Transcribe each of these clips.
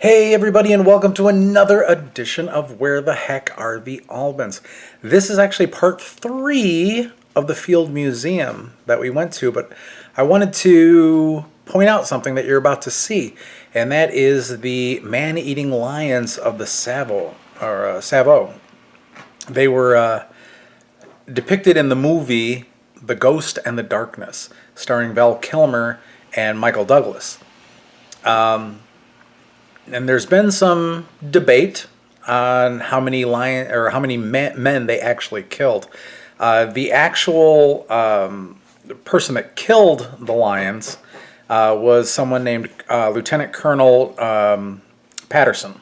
Hey everybody, and welcome to another edition of Where the Heck Are the Albans? This is actually part 3 of the Field Museum that we went to, but I wanted to point out something that you're about to see, and that is the man-eating lions of the Tsavo. They were depicted in the movie The Ghost and the Darkness, starring Val Kilmer and Michael Douglas. And there's been some debate on how many men they actually killed. The actual person that killed the lions was someone named Lieutenant Colonel Patterson,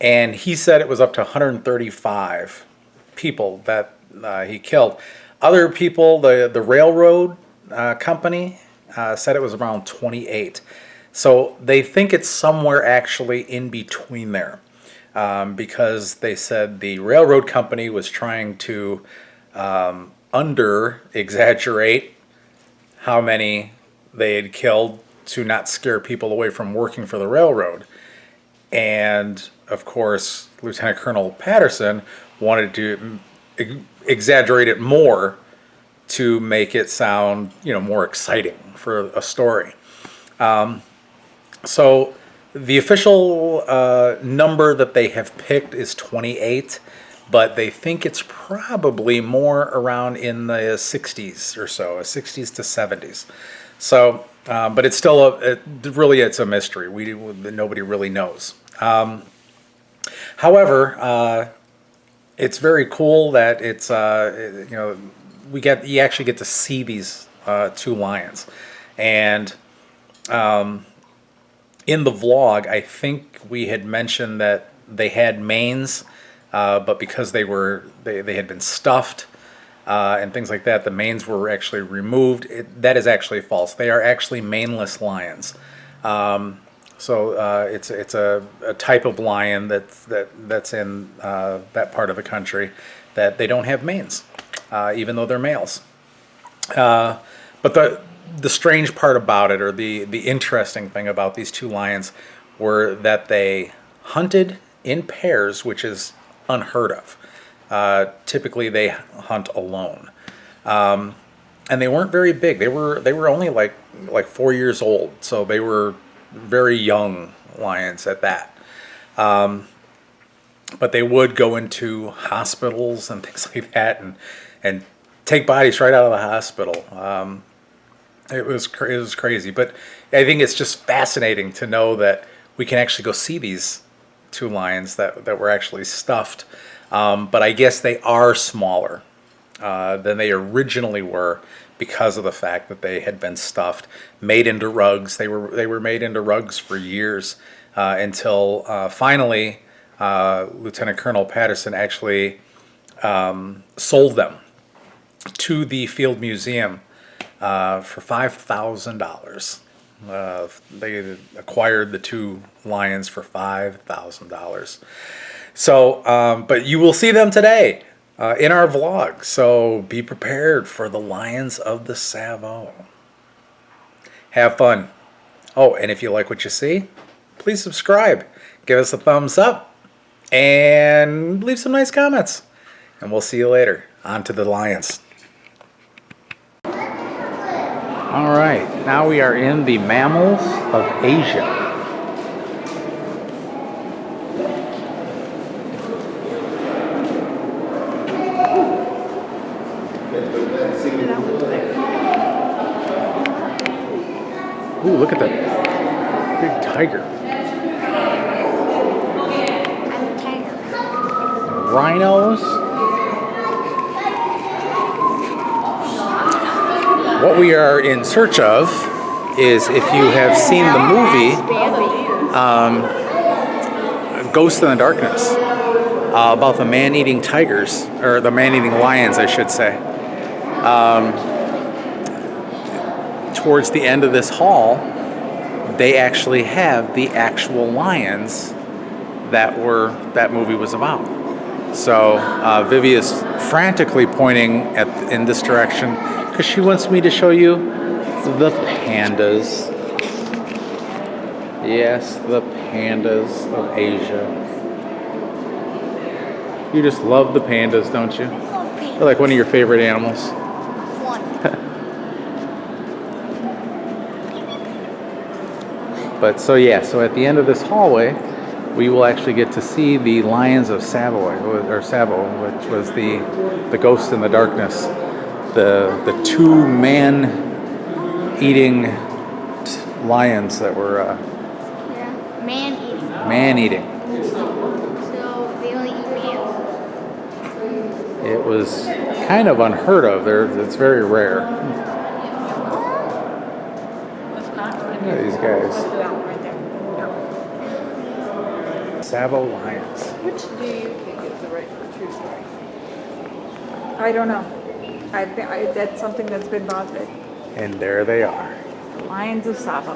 and he said it was up to 135 people that he killed. Other people, the railroad company, said it was around 28. So they think it's somewhere actually in between there, because they said the railroad company was trying to under-exaggerate how many they had killed to not scare people away from working for the railroad. And, of course, Lieutenant Colonel Patterson wanted to exaggerate it more to make it sound, more exciting for a story. So the official number that they have picked is 28, but they think it's probably more around in the 60s or so, 60s to 70s. So, but it's still it's a mystery. Nobody really knows. However, it's very cool that it's you actually get to see these two lions, and in the vlog, I think we had mentioned that they had manes, but because they had been stuffed and things like that, the manes were actually removed. That is actually false. They are actually maneless lions. So it's a type of lion that's in that part of the country that they don't have manes, even though they're males. But the strange part about it, or the interesting thing about these two lions, were that they hunted in pairs, which is unheard of. Typically, they hunt alone, and they weren't very big. They were only like 4 years old, so they were very young lions at that. But they would go into hospitals and things like that, and take bodies right out of the hospital. It was crazy, but I think it's just fascinating to know that we can actually go see these two lions that were actually stuffed. But I guess they are smaller than they originally were because of the fact that they had been stuffed, made into rugs. They were made into rugs for years until finally Lieutenant Colonel Patterson actually sold them to the Field Museum for $5,000. They acquired the two lions for $5,000. So, but you will see them today in our vlog. So be prepared for the lions of the Tsavo. Have fun. Oh, and if you like what you see, please subscribe. Give us a thumbs up and leave some nice comments. And we'll see you later. On to the lions. All right, now we are in the mammals of Asia. Ooh, look at that big tiger. Rhinos. What we are in search of is, if you have seen the movie Ghost in the Darkness, about the man-eating tigers, or the man-eating lions, I should say. Towards the end of this hall, they actually have the actual lions that movie was about. So Vivi is frantically pointing in this direction, because she wants me to show you the pandas. Yes, the pandas of Asia. You just love the pandas, don't you? They're like one of your favorite animals. One. But so yeah, so at the end of this hallway, we will actually get to see the lions of Tsavo, which was the ghost in the darkness, the two man-eating lions that were Yeah. Man-eating. man-eating. So they only eat man. It was kind of unheard of. It's very rare. Look at these guys. Tsavo lions. Which do you think is the right true story? I don't know. That's something that's been bothered. And there they are. The Lions of Tsavo.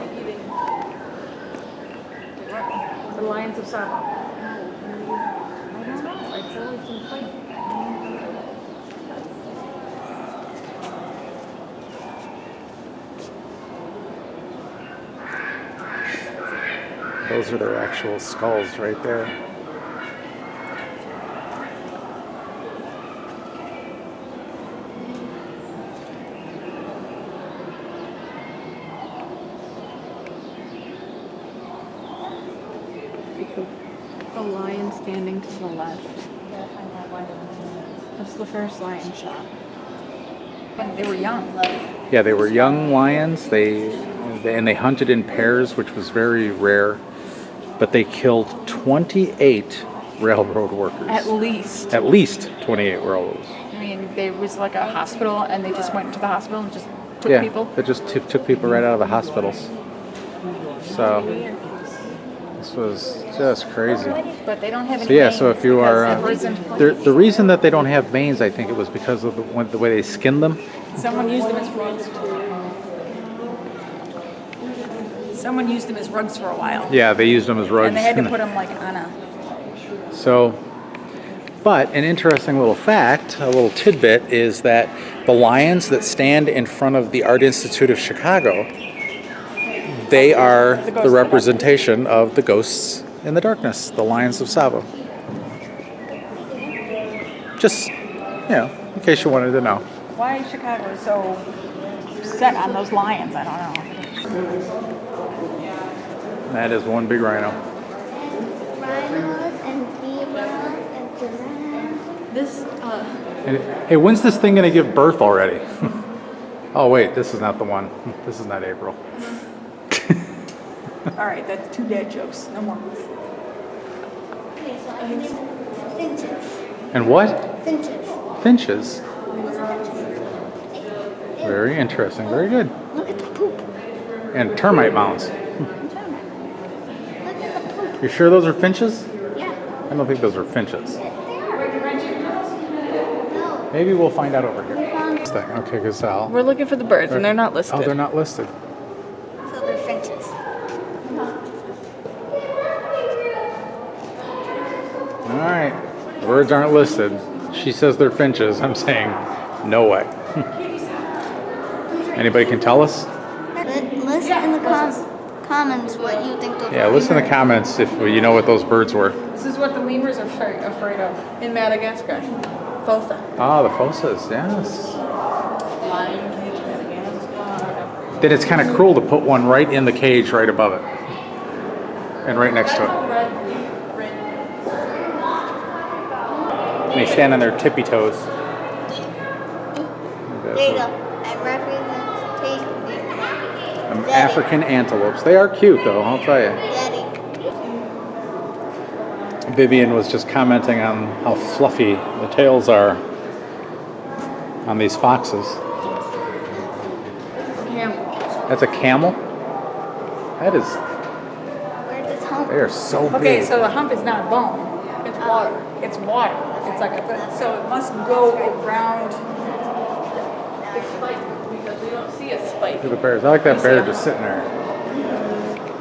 The Lions of Tsavo. I don't know. It's always been played. Those are their actual skulls right there. The lion standing to the left. That's the first lion shot. And they were young. Yeah, they were young lions. They hunted in pairs, which was very rare. But they killed 28 railroad workers. At least. At least 28 railroads. I mean, there was like a hospital, and they just went to the hospital and just took Yeah, people. they just took people right out of the hospitals. So this was just crazy. But they don't have any So yeah, so if you are, the reason that they don't have veins, I think it was because of the way they skinned them. Someone used them as rugs. Someone used them as rugs for a while. Yeah, they used them as rugs. And they had to put them like on a... So, but an interesting little fact, a little tidbit, is that the lions that stand in front of the Art Institute of Chicago, they are the representation of the ghosts in the darkness, the lions of Tsavo. Just, in case you wanted to know. Why is Chicago so set on those lions? I don't know. That is one big rhino. Rhinos and zebras and giraffes. This, And, hey, when's this thing going to give birth already? Oh, wait, this is not the one. This is not April. all right, that's two dad jokes. No more. Okay, so I can name finches. And what? Finches. Finches. Very interesting. Very good. Look at the poop. And termite mounds. Look at the poop. You sure those are finches? Yeah. I don't think those are finches. They are. No. Maybe we'll find out over here. We found This thing. Okay, Gazelle. We're looking for the birds, and they're not listed. Oh, they're not listed. so they're finches. All right. The birds aren't listed. She says they're finches. I'm saying no way. Anybody can tell us? List in the comments what you think those Yeah, are. list in the comments if you know what those birds were. This is what the lemurs are afraid of in Madagascar. Fossa. Ah, the phosas, yes. Then it's kind of cruel to put one right in the cage right above it. And right next to it. And they stand on their tippy toes. There you go. I represent Daddy. African antelopes. They are cute though, I'll tell you. Daddy. Vivian was just commenting on how fluffy the tails are on these foxes. That's a camel? That is, Where's this home? they are so big. Okay, so the hump is not bone. It's water. It's water. It's like so it must go around the spike because we don't see a spike. Look at the bears. I like that bear just sitting there.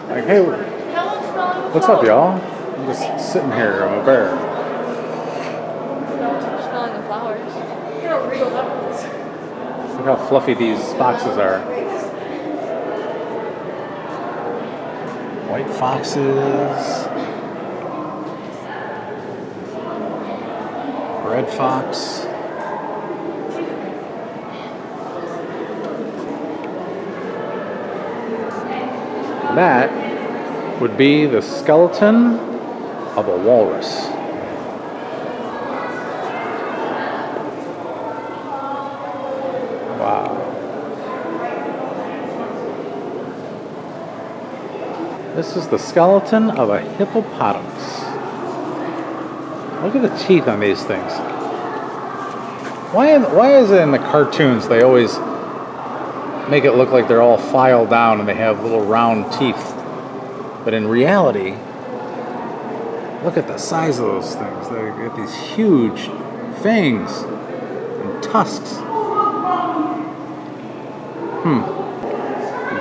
Like, hey, what's up, y'all? I'm just sitting here. I'm a bear. Smelling the flowers. They're real leopards. Look how fluffy these foxes are. White foxes. Red fox. That would be the skeleton of a walrus. Wow. This is the skeleton of a hippopotamus. Look at the teeth on these things. Why is it in the cartoons they always make it look like they're all filed down and they have little round teeth? But in reality, look at the size of those things. They got these huge fangs and tusks.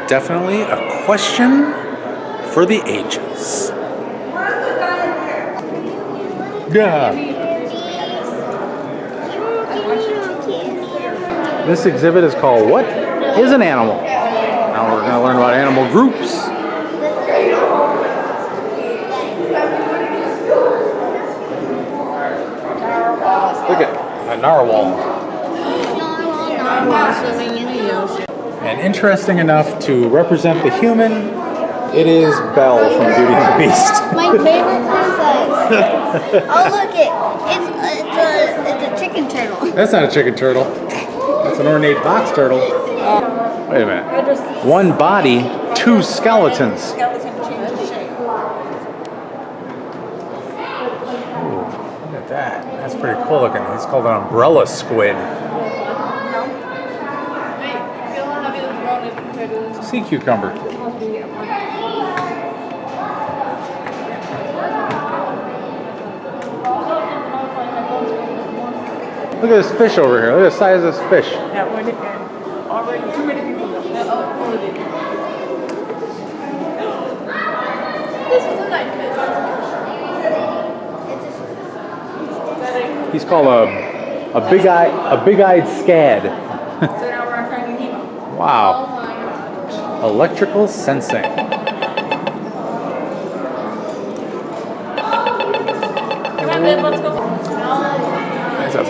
Definitely a question for the ages. Yeah. This exhibit is called What is an Animal? Now we're going to learn about animal groups. Look at a narwhal. Narwhal swimming in the ocean. And interesting enough to represent the human, it is Belle from Beauty and the Beast. My favorite princess. Oh look it's a chicken turtle. That's not a chicken turtle. That's an ornate box turtle. Wait a minute. One body, two skeletons. Skeleton changes shape. Ooh, look at that. That's pretty cool looking. It's called an umbrella squid. Sea cucumber. Look at this fish over here. Look at the size of this fish. That one already too many people. This is a nice fish. He's called a big-eyed scad. So now we're finding Nemo. Wow. Electrical sensing. Come on, babe, let's go. There's a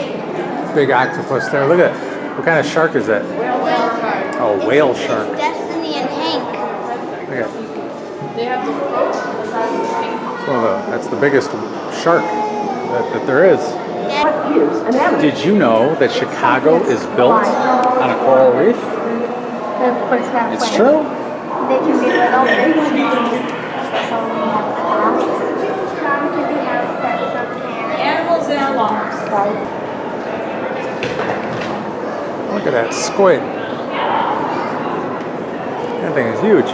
big octopus there. Look at it. What kind of shark is that? Oh, whale shark. It's Destiny and Hank. Look at it. They have the throat. That's the biggest shark that there is. Did you know that Chicago is built on a coral reef? It's true. They can be little Animals and lungs. Look at that squid. That thing is huge.